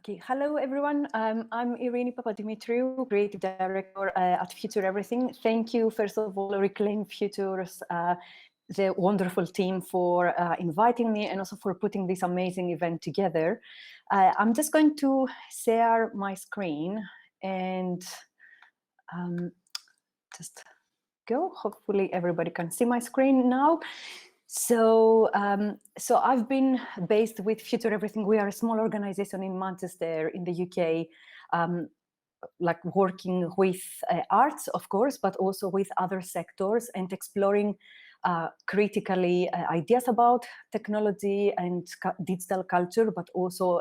Okay, hello everyone. I'm Irini Papadimitriou, Creative Director at Future Everything. Thank you, first of all, Reclaim Futures, the wonderful team, for inviting me and also for putting this amazing event together. I'm just going to share my screen and just go. Hopefully everybody can see my screen now. So I've been based with Future Everything. We are a small organization in Manchester, in the UK, like working with arts, of course, but also with other sectors and exploring critically ideas about technology and digital culture, but also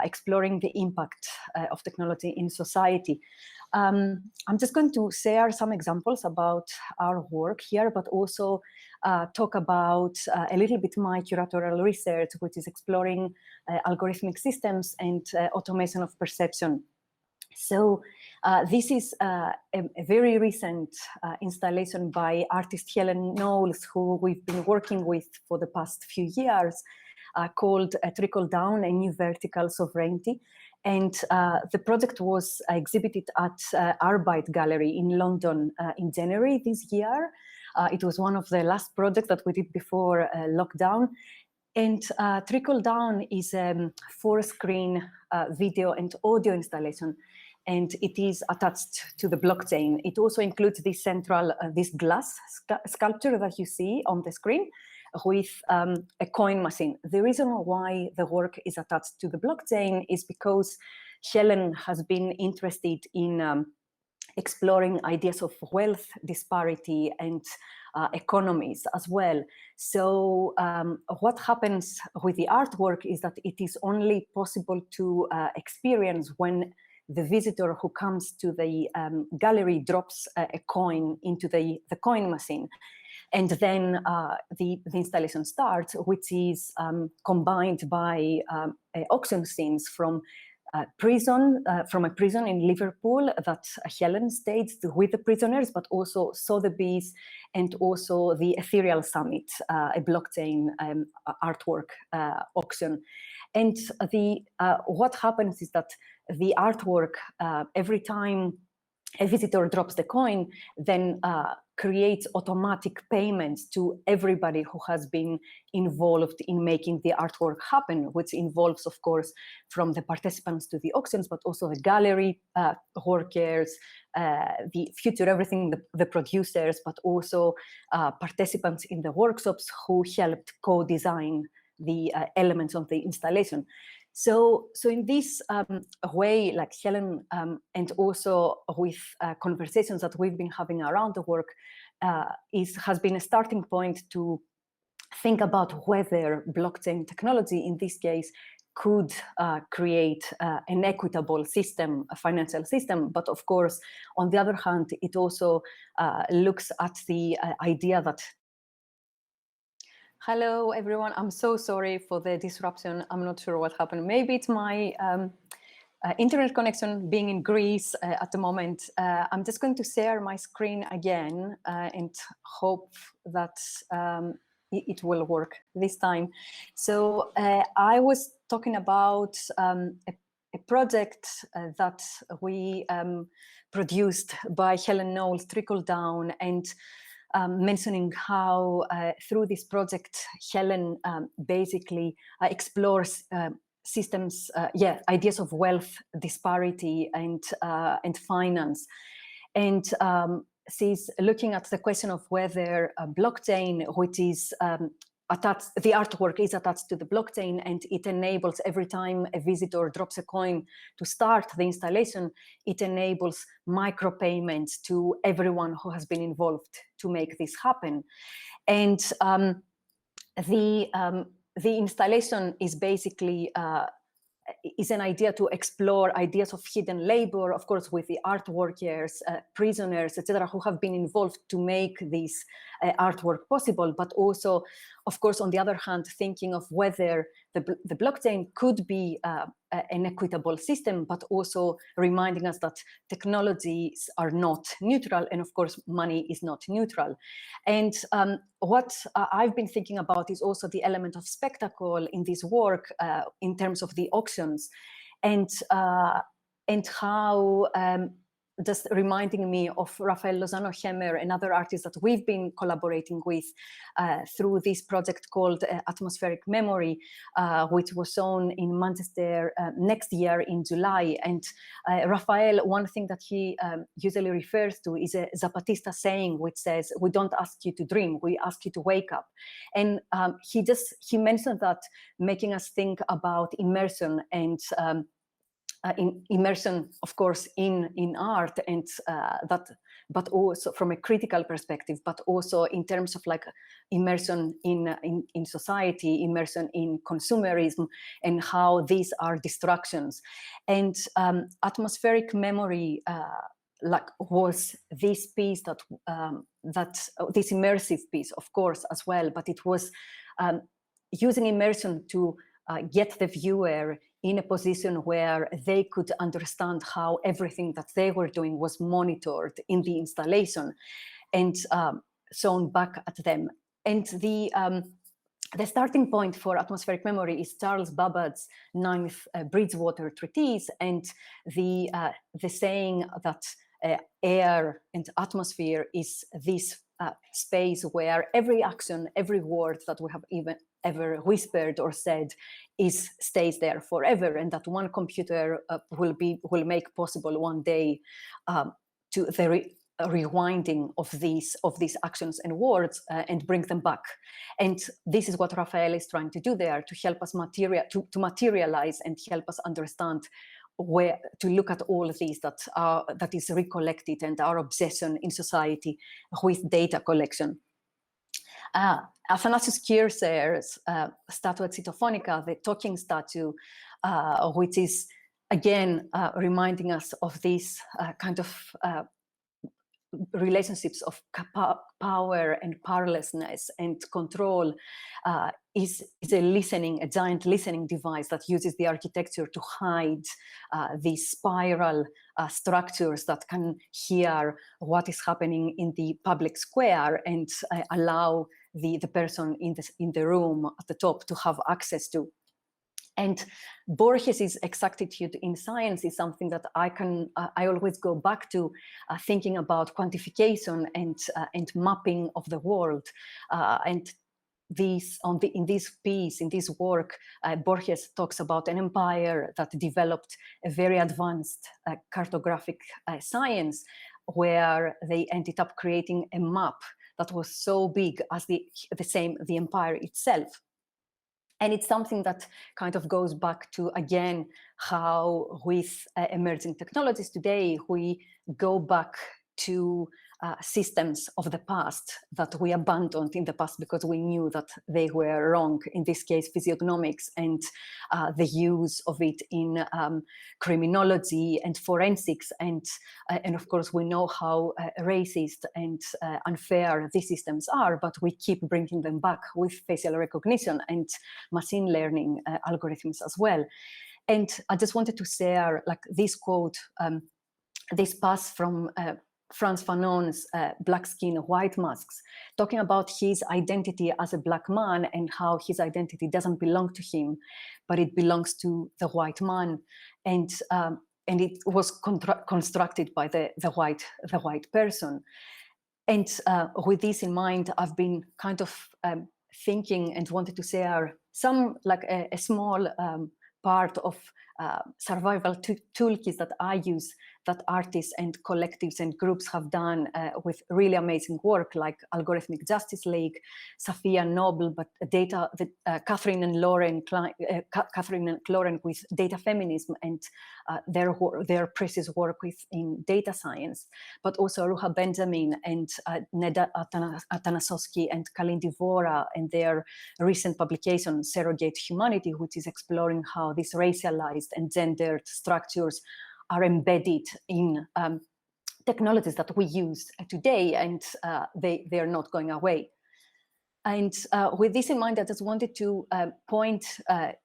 exploring the impact of technology in society. I'm just going to share some examples about our work here, but also talk about a little bit my curatorial research, which is exploring algorithmic systems and automation of perception. So this is a very recent installation by artist Helen Knowles, who we've been working with for the past few years, called Trickle Down, a New Vertical Sovereignty. And the project was exhibited at Arbeit Gallery in London in January this year. It was one of the last projects that we did before lockdown. And Trickle Down is a 4-screen video and audio installation, and it is attached to the blockchain. It also includes this central, this glass sculpture that you see on the screen with a coin machine. The reason why the work is attached to the blockchain is because Helen has been interested in exploring ideas of wealth disparity and economies as well. So what happens with the artwork is that it is only possible to experience when the visitor who comes to the gallery drops a coin into the coin machine. And then the installation starts, which is combined by auction scenes from a prison in Liverpool that Helen staged with the prisoners, but also Sotheby's and also the Ethereal Summit, a blockchain artwork auction. And what happens is that the artwork, every time a visitor drops the coin, then creates automatic payments to everybody who has been involved in making the artwork happen, which involves, of course, from the participants to the auctions, but also the gallery workers, the Future Everything, the producers, but also participants in the workshops who helped co-design the elements of the installation. So in this way, like Helen, and also with conversations that we've been having around the work, has been a starting point to think about whether blockchain technology, in this case, could create an equitable system, a financial system. But of course, on the other hand, it also looks at the idea that hello, everyone. I'm so sorry for the disruption. I'm not sure what happened. Maybe it's my internet connection being in Greece at the moment. I'm just going to share my screen again and hope that it will work this time. So I was talking about a project that we produced by Helen Knowles, Trickle Down, and mentioning how through this project, Helen basically explores systems, ideas of wealth disparity and finance. And she's looking at the question of whether a blockchain, which is attached, the artwork is attached to the blockchain, and it enables every time a visitor drops a coin to start the installation, it enables micropayments to everyone who has been involved to make this happen. And the installation is basically is an idea to explore ideas of hidden labor, of course, with the art workers, prisoners, etc., who have been involved to make this artwork possible, but also, of course, on the other hand, thinking of whether the blockchain could be an equitable system, but also reminding us that technologies are not neutral, and of course, money is not neutral. And what I've been thinking about is also the element of spectacle in this work in terms of the auctions. and how just reminding me of Rafael Lozano-Hemmer, another artist that we've been collaborating with through this project called Atmospheric Memory, which was shown in Manchester next year in July. And Rafael, one thing that he usually refers to is a Zapatista saying, which says, "We don't ask you to dream, we ask you to wake up." And he mentioned that, making us think about immersion and immersion, of course, in art, and but also from a critical perspective, but also in terms of like immersion in society, immersion in consumerism, and how these are distractions. And atmospheric memory was this piece that this immersive piece, of course, as well, but it was using immersion to get the viewer in a position where they could understand how everything that they were doing was monitored in the installation and shown back at them. And the starting point for atmospheric memory is Charles Babbage's 9th Bridgewater Treatise, and the saying that air and atmosphere is this space where every action, every word that we have ever whispered or said stays there forever, and that one computer will make possible one day to the rewinding of these actions and words and bring them back. And this is what Rafael is trying to do there, to help us to materialize and help us understand where to look at all of these that is recollected, and our obsession in society with data collection. Athanasius Kirser's Statua Citophonica, the talking statue, which is again reminding us of these kind of relationships of power and powerlessness and control, is a giant listening device that uses the architecture to hide these spiral structures that can hear what is happening in the public square and allow the person in the room at the top to have access to. And Borges's exactitude in science is something that I always go back to, thinking about quantification and mapping of the world. And in this work, Borges talks about an empire that developed a very advanced cartographic science, where they ended up creating a map that was so big as the empire itself. And it's something that kind of goes back to, again, how with emerging technologies today, we go back to systems of the past that we abandoned in the past because we knew that they were wrong, in this case physiognomics, and the use of it in criminology and forensics, and of course we know how racist and unfair these systems are, but we keep bringing them back with facial recognition and machine learning algorithms as well. And I just wanted to share like this quote, this pass from Frantz Fanon's Black Skin, White Masks, talking about his identity as a black man and how his identity doesn't belong to him, but it belongs to the white man, and it was constructed by the white person. And with this in mind, I've been kind of thinking and wanted to share some like a small part of survival toolkits that I use, that artists and collectives and groups have done with really amazing work, like Algorithmic Justice League, Safiya Noble, but Catherine and Lauren with data feminism and their precious work in data science, but also Ruha Benjamin and Neda Atanasowski and Kalindi Vora and their recent publication, Surrogate Humanity, which is exploring how these racialized and gendered structures are embedded in technologies that we use today, and they are not going away. And with this in mind, I just wanted to point to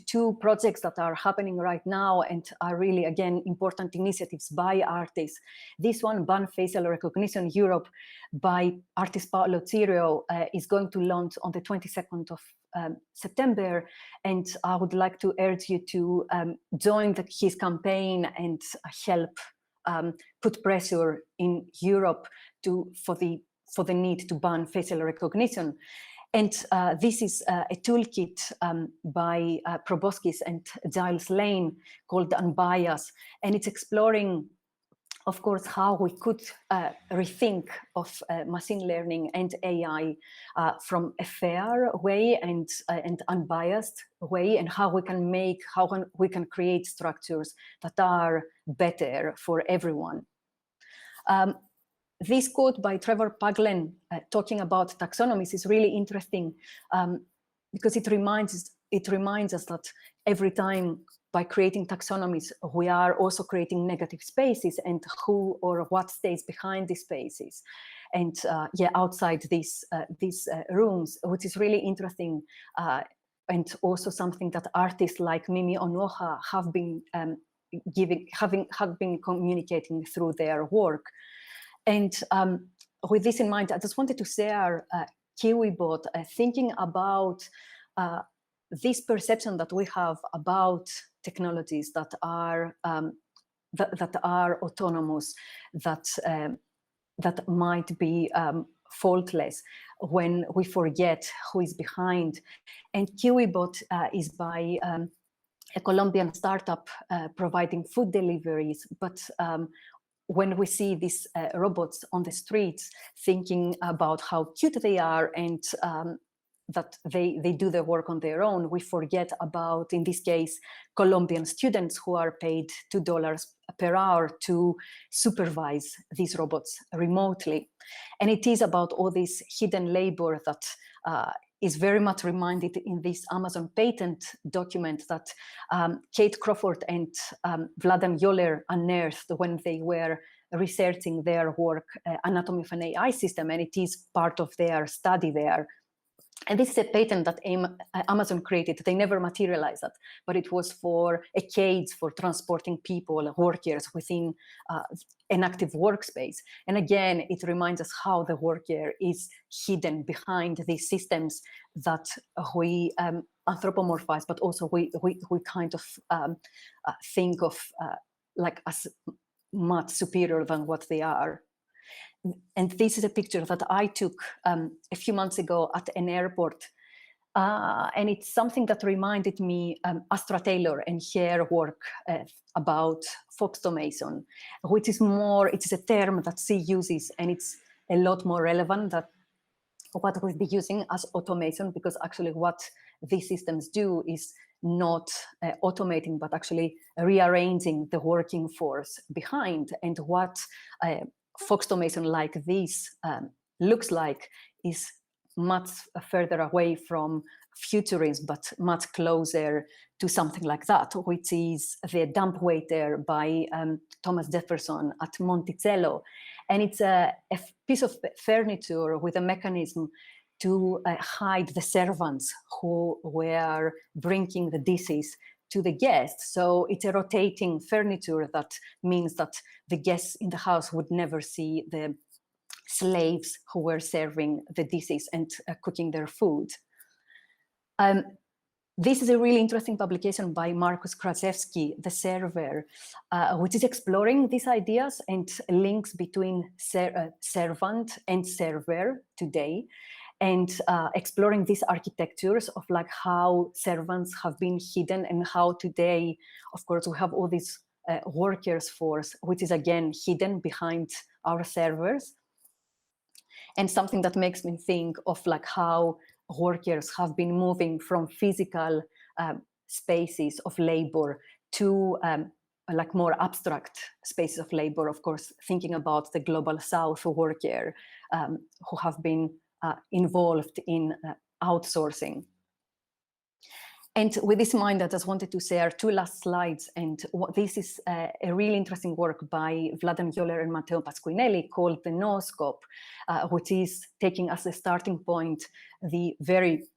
two projects that are happening right now and are really, again, important initiatives by artists. This one, Ban Facial Recognition Europe, by artist Paolo Cirio, is going to launch on the 22nd of September, and I would like to urge you to join his campaign and help put pressure in Europe for the need to ban facial recognition. And this is a toolkit by Proboskis and Giles Lane called Unbiased, and it's exploring, of course, how we could rethink of machine learning and AI from a fair way and unbiased way, and how we can create structures that are better for everyone. This quote by Trevor Paglen talking about taxonomies is really interesting because it reminds us that every time by creating taxonomies, we are also creating negative spaces, and who or what stays behind these spaces, and outside these rooms, which is really interesting, and also something that artists like Mimi Onoha have been communicating through their work. And with this in mind, I just wanted to share KiwiBot thinking about this perception that we have about technologies that are autonomous, that might be faultless, when we forget who is behind. And KiwiBot is by a Colombian startup providing food deliveries, but when we see these robots on the streets, thinking about how cute they are and that they do the work on their own, we forget about, in this case, Colombian students who are paid $2 per hour to supervise these robots remotely. And it is about all this hidden labor that is very much reminded in this Amazon patent document that Kate Crawford and Vladan Joler unearthed when they were researching their work, Anatomy of an AI System, and it is part of their study there. And this is a patent that Amazon created. They never materialized it, but it was for a cage for transporting people, workers within an active workspace. And again, it reminds us how the worker is hidden behind these systems that we anthropomorphize, but also we kind of think of like as much superior than what they are. And this is a picture that I took a few months ago at an airport. And it's something that reminded me Astra Taylor and her work about Foxtomason, which is more, it's a term that she uses, and it's a lot more relevant than what we'll be using as automation, because actually what these systems do is not automating, but actually rearranging the working force behind. And what Foxtomason like this looks like is much further away from futurism, but much closer to something like that, which is the dump waiter by Thomas Jefferson at Monticello. And it's a piece of furniture with a mechanism to hide the servants who were bringing the dishes to the guests. So it's a rotating furniture that means that the guests in the house would never see the slaves who were serving the dishes and cooking their food. This is a really interesting publication by Markus Kraszewski, The Server, which is exploring these ideas and links between servant and server today, and exploring these architectures of like how servants have been hidden and how today, of course, we have all this workers force, which is again hidden behind our servers. And something that makes me think of like how workers have been moving from physical spaces of labor to like more abstract spaces of labor, of course, thinking about the global South worker who have been involved in outsourcing. And with this in mind, I just wanted to share 2 last slides. And this is a really interesting work by Vladan Joler and Matteo Pasquinelli called the nooscope, which is taking as a starting point the very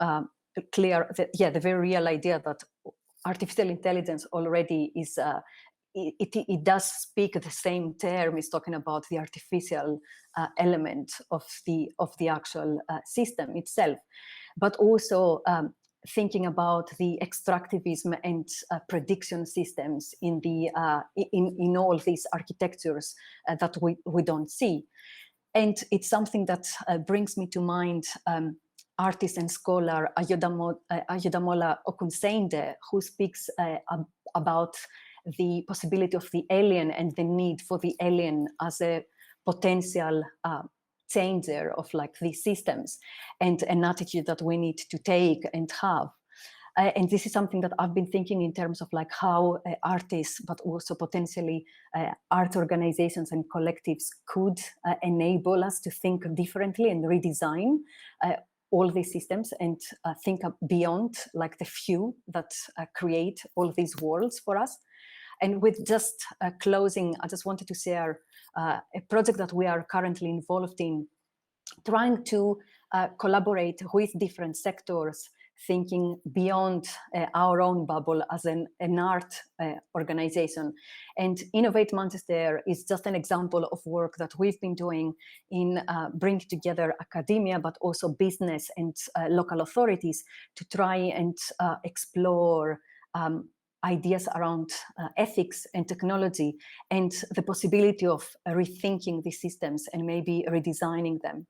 clear, the very real idea that artificial intelligence already is, it does speak the same term, is talking about the artificial element of the actual system itself, but also thinking about the extractivism and prediction systems in all these architectures that we don't see. And it's something that brings me to mind artist and scholar Ayodamola Okunsende, who speaks about the possibility of the alien and the need for the alien as a potential changer of like these systems, and an attitude that we need to take and have. And this is something that I've been thinking in terms of like how artists, but also potentially art organizations and collectives could enable us to think differently and redesign all these systems, and think beyond like the few that create all these worlds for us. And with just closing, I just wanted to share a project that we are currently involved in, trying to collaborate with different sectors, thinking beyond our own bubble as an art organization. And Innovate Manchester is just an example of work that we've been doing in bringing together academia, but also business and local authorities to try and explore ideas around ethics and technology, and the possibility of rethinking these systems and maybe redesigning them.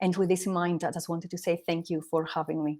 And with this in mind, I just wanted to say thank you for having me.